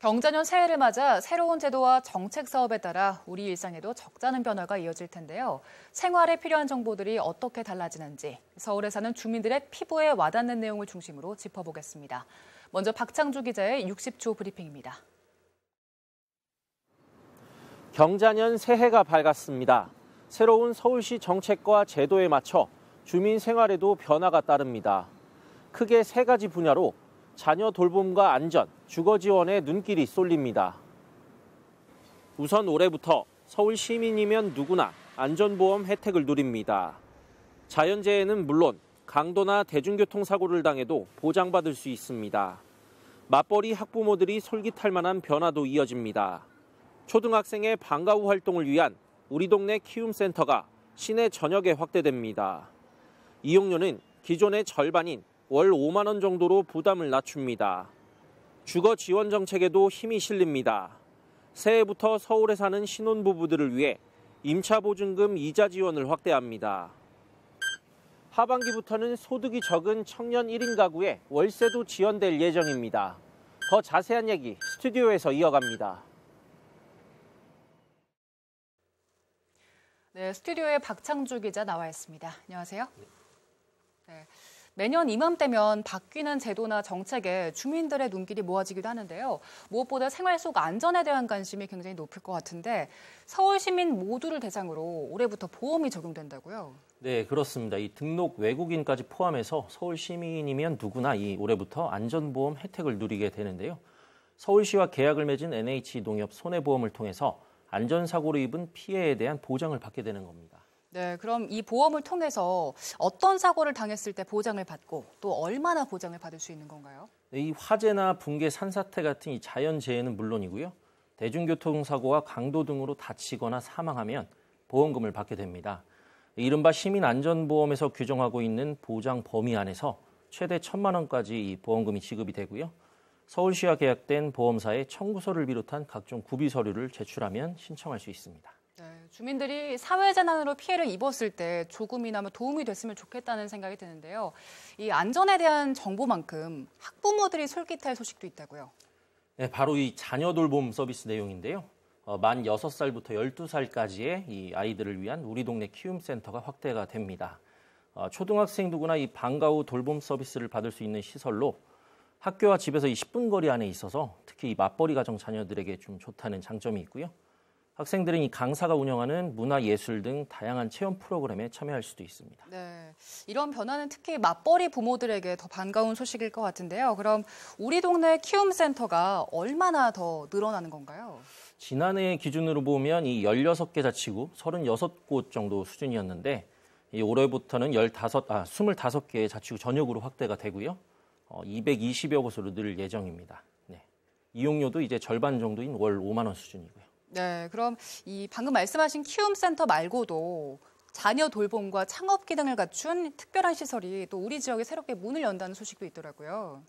경자년 새해를 맞아 새로운 제도와 정책 사업에 따라 우리 일상에도 적잖은 변화가 이어질 텐데요. 생활에 필요한 정보들이 어떻게 달라지는지 서울에 사는 주민들의 피부에 와닿는 내용을 중심으로 짚어보겠습니다. 먼저 박창주 기자의 60초 브리핑입니다. 경자년 새해가 밝았습니다. 새로운 서울시 정책과 제도에 맞춰 주민 생활에도 변화가 따릅니다. 크게 세 가지 분야로 자녀 돌봄과 안전, 주거 지원에 눈길이 쏠립니다. 우선 올해부터 서울 시민이면 누구나 안전보험 혜택을 누립니다. 자연재해는 물론 강도나 대중교통사고를 당해도 보장받을 수 있습니다. 맞벌이 학부모들이 솔깃할 만한 변화도 이어집니다. 초등학생의 방과 후 활동을 위한 우리 동네 키움센터가 시내 전역에 확대됩니다. 이용료는 기존의 절반인 월 5만 원 정도로 부담을 낮춥니다. 주거 지원 정책에도 힘이 실립니다. 새해부터 서울에 사는 신혼부부들을 위해 임차 보증금 이자 지원을 확대합니다. 하반기부터는 소득이 적은 청년 1인 가구에 월세도 지원될 예정입니다. 더 자세한 얘기 스튜디오에서 이어갑니다. 네, 스튜디오에 박창주 기자 나와 있습니다. 안녕하세요. 네. 매년 이맘때면 바뀌는 제도나 정책에 주민들의 눈길이 모아지기도 하는데요. 무엇보다 생활 속 안전에 대한 관심이 굉장히 높을 것 같은데 서울 시민 모두를 대상으로 올해부터 보험이 적용된다고요? 네, 그렇습니다. 이 등록 외국인까지 포함해서 서울 시민이면 누구나 이 올해부터 안전보험 혜택을 누리게 되는데요. 서울시와 계약을 맺은 NH농협 손해보험을 통해서 안전사고로 입은 피해에 대한 보장을 받게 되는 겁니다. 네, 그럼 이 보험을 통해서 어떤 사고를 당했을 때 보장을 받고 또 얼마나 보장을 받을 수 있는 건가요? 네, 이 화재나 붕괴, 산사태 같은 이 자연재해는 물론이고요. 대중교통사고와 강도 등으로 다치거나 사망하면 보험금을 받게 됩니다. 이른바 시민안전보험에서 규정하고 있는 보장 범위 안에서 최대 1,000만 원까지 이 보험금이 지급이 되고요. 서울시와 계약된 보험사에 청구서를 비롯한 각종 구비 서류를 제출하면 신청할 수 있습니다. 네, 주민들이 사회재난으로 피해를 입었을 때 조금이나마 도움이 됐으면 좋겠다는 생각이 드는데요. 이 안전에 대한 정보만큼 학부모들이 솔깃할 소식도 있다고요. 네, 바로 이 자녀 돌봄 서비스 내용인데요. 만 6살부터 12살까지의 이 아이들을 위한 우리 동네 키움센터가 확대가 됩니다. 초등학생 누구나 이 방과 후 돌봄 서비스를 받을 수 있는 시설로 학교와 집에서 이 10분 거리 안에 있어서 특히 이 맞벌이 가정 자녀들에게 좀 좋다는 장점이 있고요. 학생들은 이 강사가 운영하는 문화, 예술 등 다양한 체험 프로그램에 참여할 수도 있습니다. 네, 이런 변화는 특히 맞벌이 부모들에게 더 반가운 소식일 것 같은데요. 그럼 우리 동네 키움센터가 얼마나 더 늘어나는 건가요? 지난해 기준으로 보면 이 16개 자치구 36곳 정도 수준이었는데 이 올해부터는 25개의 자치구 전역으로 확대가 되고요. 220여 곳으로 늘 예정입니다. 네. 이용료도 이제 절반 정도인 월 5만 원 수준이고요. 네, 그럼 이 방금 말씀하신 키움센터 말고도 자녀 돌봄과 창업 기능을 갖춘 특별한 시설이 또 우리 지역에 새롭게 문을 연다는 소식도 있더라고요.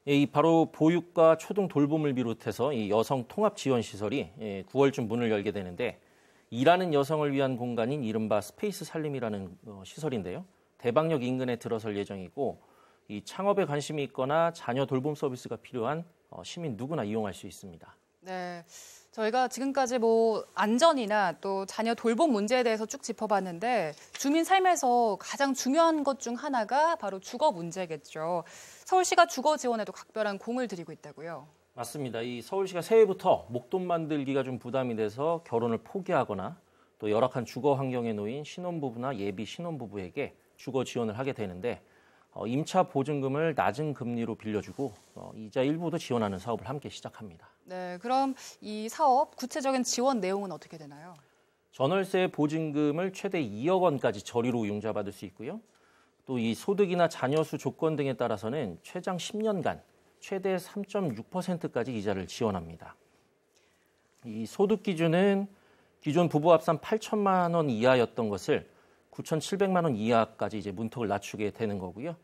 예, 이 바로 보육과 초등 돌봄을 비롯해서 이 여성 통합 지원 시설이 9월쯤 문을 열게 되는데 일하는 여성을 위한 공간인 이른바 스페이스 살림이라는 시설인데요. 대방역 인근에 들어설 예정이고 이 창업에 관심이 있거나 자녀 돌봄 서비스가 필요한 시민 누구나 이용할 수 있습니다. 네, 저희가 지금까지 안전이나 또 자녀 돌봄 문제에 대해서 쭉 짚어봤는데 주민 삶에서 가장 중요한 것 중 하나가 바로 주거 문제겠죠. 서울시가 주거 지원에도 각별한 공을 들이고 있다고요. 맞습니다. 이 서울시가 새해부터 목돈 만들기가 좀 부담이 돼서 결혼을 포기하거나 또 열악한 주거 환경에 놓인 신혼부부나 예비 신혼부부에게 주거 지원을 하게 되는데 임차 보증금을 낮은 금리로 빌려주고 이자 일부도 지원하는 사업을 함께 시작합니다. 네, 그럼 이 사업 구체적인 지원 내용은 어떻게 되나요? 전월세 보증금을 최대 2억 원까지 저리로 융자받을 수 있고요. 또 이 소득이나 자녀 수 조건 등에 따라서는 최장 10년간 최대 3.6%까지 이자를 지원합니다. 이 소득 기준은 기존 부부 합산 8천만 원 이하였던 것을 9,700만 원 이하까지 이제 문턱을 낮추게 되는 거고요.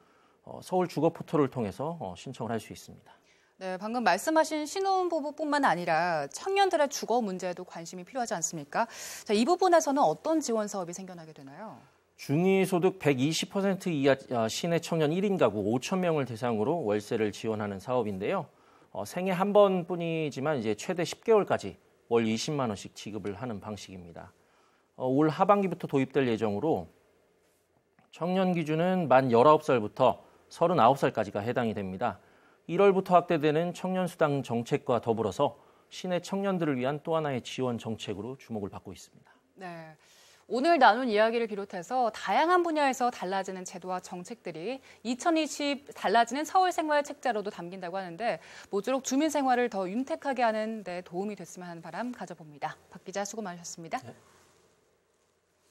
서울 주거 포털을 통해서 신청을 할 수 있습니다. 네, 방금 말씀하신 신혼부부뿐만 아니라 청년들의 주거 문제에도 관심이 필요하지 않습니까? 자, 이 부분에서는 어떤 지원 사업이 생겨나게 되나요? 중위소득 120% 이하 시내 청년 1인 가구 5천 명을 대상으로 월세를 지원하는 사업인데요. 생애 한 번뿐이지만 이제 최대 10개월까지 월 20만 원씩 지급을 하는 방식입니다. 올 하반기부터 도입될 예정으로 청년 기준은 만 19살부터 39살까지가 해당이 됩니다. 1월부터 확대되는 청년수당 정책과 더불어서 시내 청년들을 위한 또 하나의 지원 정책으로 주목을 받고 있습니다. 네. 오늘 나눈 이야기를 비롯해서 다양한 분야에서 달라지는 제도와 정책들이 2020 달라지는 서울생활책자로도 담긴다고 하는데 모쪼록 주민 생활을 더 윤택하게 하는 데 도움이 됐으면 하는 바람 가져봅니다. 박 기자 수고 많으셨습니다. 네.